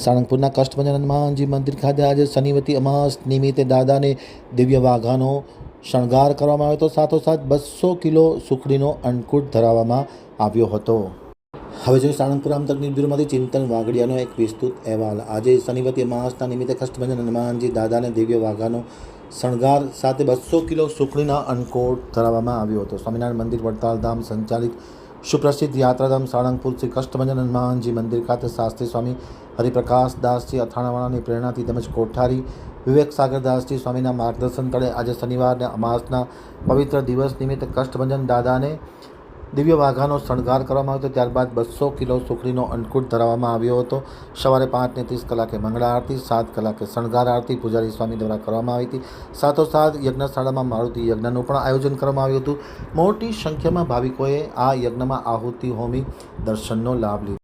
સાળંગપુરના કષ્ટભંજન હનુમાનજી મંદિર ખાતે આજે શનિવતી અમાસ નિમિત્તે દાદાને દિવ્ય વાઘાનો શણગાર કરવામાં આવ્યો હતો. સાથોસાથ 200 કિલો સુખડીનો અન્નકૂટ ધરાવવામાં આવ્યો હતો. હવે જોઈએ સાળંગપુર આમતક ન્યૂઝ બ્યુરોમાંથી ચિંતન વાગડિયાનો એક વિસ્તૃત અહેવાલ. આજે શનિવતી અમાસના નિમિત્તે કષ્ટભંજન હનુમાનજી દાદાને દિવ્ય વાઘાનો શણગાર સાથે 200 કિલો સુખડીના અન્નકૂટ ધરાવવામાં આવ્યો હતો. સ્વામિનારાયણ મંદિર વડતાલ ધામ સંચાલિત સુપ્રસિદ્ધ યાત્રાધામ સાળંગપુર શ્રી કષ્ટભંજન હનુમાનજી મંદિર ખાતે શાસ્ત્રી સ્વામી હરિપ્રકાશ દાસજી અથાણાવાળાની પ્રેરણાથી તેમજ કોઠારી વિવેક સાગર દાસજી સ્વામીના માર્ગદર્શન તળે આજે શનિવારના અમાસના પવિત્ર દિવસ નિમિત્તે કષ્ટભંજન દાદાને દિવ્ય વાઘાનો શણગાર કરવામાં આવ્યો હતો. ત્યારબાદ 200 કિલો સુખડીનો અન્નકૂટ ધરાવવામાં આવ્યો હતો. સવારે 5:30 મંગળા આરતી, 7 કલાકે શણગાર આરતી પૂજારી સ્વામી દ્વારા કરવામાં આવી હતી. સાથોસાથ યજ્ઞશાળામાં મારુતિ યજ્ઞનું પણ આયોજન કરવામાં આવ્યું હતું. મોટી સંખ્યામાં ભાવિકોએ આ યજ્ઞમાં આહુતિ હોમી દર્શનનો લાભ લીધો.